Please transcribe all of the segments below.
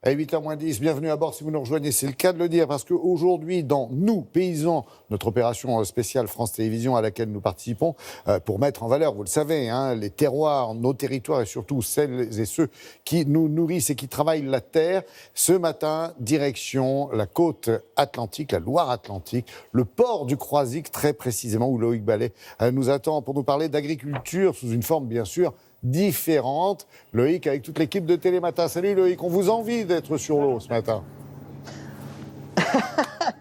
À 8h moins 10, bienvenue à bord si vous nous rejoignez, c'est le cas de le dire, parce qu'aujourd'hui, dans Nous, Paysans, notre opération spéciale France Télévisions à laquelle nous participons, pour mettre en valeur, vous le savez, les terroirs, nos territoires et surtout celles et ceux qui nous nourrissent et qui travaillent la terre. Ce matin, direction la côte atlantique, la Loire-Atlantique, le port du Croisic très précisément, où Loïc Ballet nous attend pour nous parler d'agriculture sous une forme bien sûr différente. Loïc avec toute l'équipe de Télématin. Salut Loïc, on vous envie d'être sur l'eau ce matin.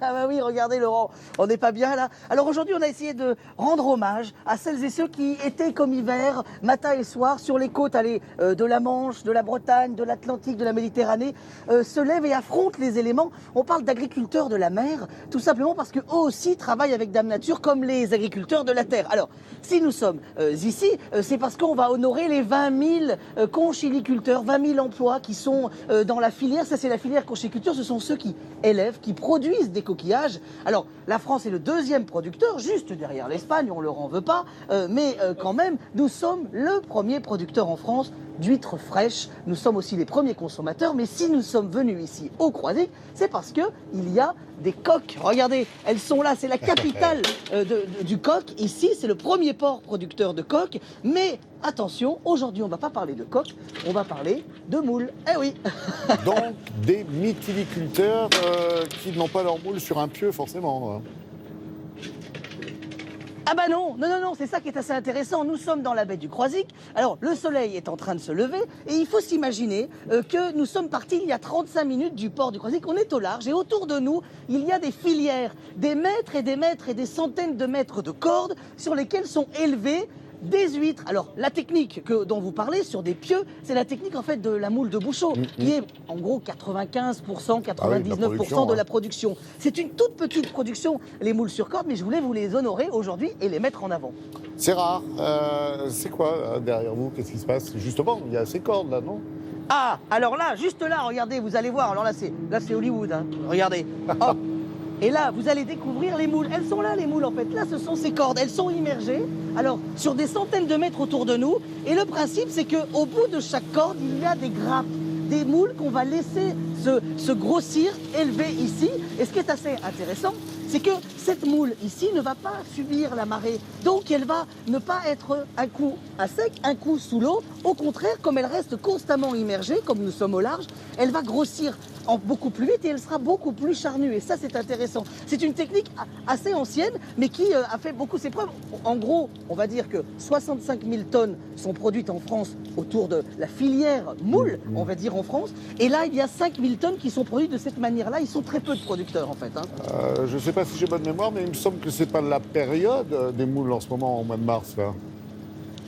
Ah bah oui, regardez Laurent, on n'est pas bien là. Alors aujourd'hui, on a essayé de rendre hommage à celles et ceux qui, été comme hiver, matin et soir, sur les côtes de la Manche, de la Bretagne, de l'Atlantique, de la Méditerranée, se lèvent et affrontent les éléments. On parle d'agriculteurs de la mer, tout simplement parce qu'eux aussi travaillent avec Dame Nature comme les agriculteurs de la terre. Alors, si nous sommes ici, c'est parce qu'on va honorer les 20 000 conchiliculteurs, 20 000 emplois qui sont dans la filière. Ça, c'est la filière conchiliculture, ce sont ceux qui élèvent, qui produisent des coquillages. Alors, la France est le deuxième producteur, juste derrière l'Espagne, on ne leur en veut pas, mais quand même, nous sommes le premier producteur en France d'huîtres fraîches. Nous sommes aussi les premiers consommateurs, mais si nous sommes venus ici au Croisic, c'est parce qu'il y a des coques. Regardez, elles sont là, c'est la capitale du coq. Ici, c'est le premier port producteur de coques, mais attention, aujourd'hui, on ne va pas parler de coques, on va parler de moules. Eh oui. Donc, des mytiliculteurs qui n'ont pas leur moule sur un pieu, forcément. Ah bah non, c'est ça qui est assez intéressant. Nous sommes dans la baie du Croisic. Alors, le soleil est en train de se lever et il faut s'imaginer que nous sommes partis il y a 35 minutes du port du Croisic. On est au large et autour de nous, il y a des filières, des mètres et des mètres et des centaines de mètres de cordes sur lesquelles sont élevées des huîtres. Alors, la technique dont vous parlez sur des pieux, c'est la technique en fait de la moule de Bouchot, qui est en gros 95%, 99% de la production. C'est une toute petite production, les moules sur corde, mais je voulais vous les honorer aujourd'hui et les mettre en avant. C'est rare. C'est quoi derrière vous? Qu'est-ce qui se passe? Justement, il y a ces cordes là, non? Ah, alors là, juste là, regardez, vous allez voir. Alors là, c'est Hollywood, hein. Regardez. Hop. Et là, vous allez découvrir les moules. Elles sont là, les moules, en fait. Là, ce sont ces cordes. Elles sont immergées, alors, sur des centaines de mètres autour de nous. Et le principe, c'est qu'au bout de chaque corde, il y a des grappes, des moules qu'on va laisser se grossir, élever ici. Et ce qui est assez intéressant, c'est que cette moule ici ne va pas subir la marée. Donc, elle va ne pas être un coup à sec, un coup sous l'eau. Au contraire, comme elle reste constamment immergée, comme nous sommes au large, elle va grossir beaucoup plus vite et elle sera beaucoup plus charnue. Et ça, c'est intéressant. C'est une technique assez ancienne, mais qui a fait beaucoup ses preuves. En gros, on va dire que 65 000 tonnes sont produites en France autour de la filière moule, on va dire en France. Et là, il y a 5 000 tonnes qui sont produites de cette manière-là. Ils sont très peu de producteurs, en fait. Je ne sais pas si j'ai bonne mémoire, mais il me semble que ce n'est pas la période des moules en ce moment, au mois de mars. Là.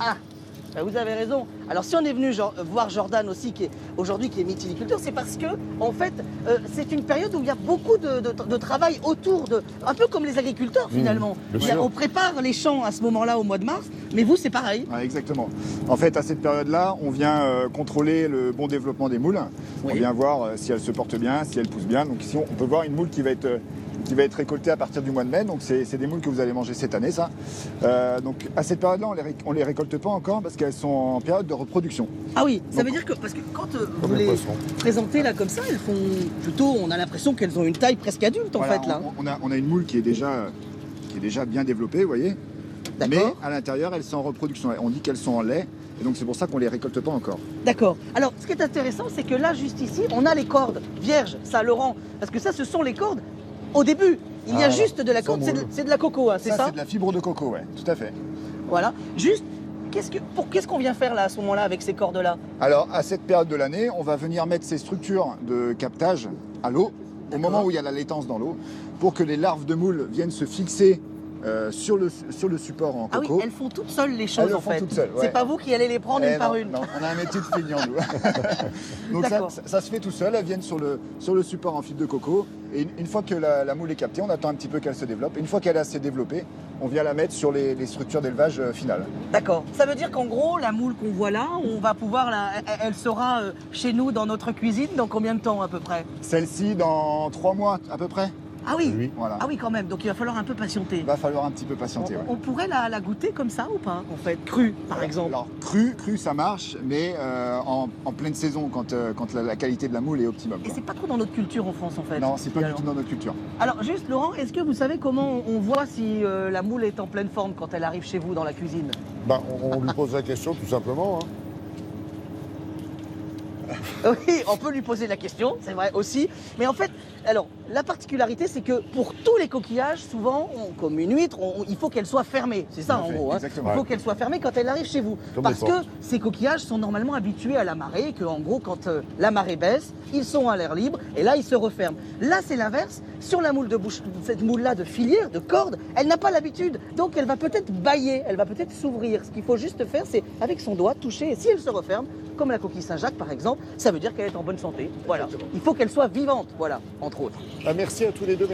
Ah, vous avez raison. Alors si on est venu voir Jordan aussi, qui est mytiliculteur, c'est parce que, en fait, c'est une période où il y a beaucoup de travail autour de... Un peu comme les agriculteurs, finalement. On prépare les champs à ce moment-là, au mois de mars, mais vous, c'est pareil. Ah, exactement. En fait, à cette période-là, on vient contrôler le bon développement des moules. Oui. On vient voir si elles se portent bien, si elles poussent bien. Donc ici, on peut voir une moule qui va être récoltée à partir du mois de mai. Donc c'est des moules que vous allez manger cette année, ça. Donc à cette période-là, on les récolte pas encore parce qu'elles sont en période de reproduction. Ah oui, ça veut dire que, parce que quand vous les présentez là comme ça, elles font plutôt, on a l'impression qu'elles ont une taille presque adulte en fait là. On a une moule qui est déjà bien développée, vous voyez. Mais à l'intérieur, elles sont en reproduction. On dit qu'elles sont en lait. Et donc c'est pour ça qu'on les récolte pas encore. D'accord. Alors ce qui est intéressant, c'est que là, juste ici, on a les cordes vierges, ça Laurent, parce que ça, ce sont les cordes au début. Il y a juste de la corde, c'est de la coco, hein, c'est ça? C'est de la fibre de coco, ouais, tout à fait. Voilà. Juste, qu'est-ce qu'on vient faire là, à ce moment-là, avec ces cordes-là? Alors, à cette période de l'année, on va venir mettre ces structures de captage à l'eau, au moment où il y a la laitance dans l'eau, pour que les larves de moules viennent se fixer sur le support en coco. Ah oui, elles font toutes seules les choses, elles en fait. Toutes seules, ouais. C'est pas vous qui allez les prendre une par une. Non, on a un métier de feignant, nous. Donc ça se fait tout seul, elles viennent sur le support en fibre de coco. Et une fois que la moule est captée, on attend un petit peu qu'elle se développe. Et une fois qu'elle est assez développée, on vient la mettre sur les structures d'élevage finales. D'accord. Ça veut dire qu'en gros, la moule qu'on voit là, on va pouvoir elle sera chez nous dans notre cuisine dans combien de temps à peu près? Celle-ci dans 3 mois à peu près. Ah oui, Oui. Voilà. ah oui quand même, donc il va falloir un peu patienter. Il va falloir un petit peu patienter. ouais. On pourrait la goûter comme ça ou pas, en fait, crue par exemple? Alors cru ça marche, mais en pleine saison, quand la qualité de la moule est optimum. Et quoi. c'est pas trop dans notre culture en France en fait. Non, c'est pas du Alors. tout dans notre culture. Alors juste Laurent, est-ce que vous savez comment on voit si la moule est en pleine forme quand elle arrive chez vous dans la cuisine? Bah, on lui pose la question tout simplement. Hein. Oui, on peut lui poser la question, c'est vrai aussi. Mais en fait, alors, la particularité, c'est que pour tous les coquillages, souvent, comme une huître, il faut qu'elle soit fermée. C'est ça, Tout à en fait, gros. Hein. exactement. Il faut qu'elle soit fermée quand elle arrive chez vous. Comme Parce les que portes. ces coquillages sont normalement habitués à la marée, et que, en gros, quand la marée baisse, ils sont à l'air libre, et là, ils se referment. Là, c'est l'inverse. Sur la moule de bouche, cette moule-là de filière, de corde, elle n'a pas l'habitude. Donc, elle va peut-être bâiller, elle va peut-être s'ouvrir. Ce qu'il faut juste faire, c'est, avec son doigt, toucher, et si elle se referme, comme la coquille Saint-Jacques, par exemple, ça veut dire qu'elle est en bonne santé. Voilà. Il faut qu'elle soit vivante, voilà, entre autres. Ah, merci à tous les deux.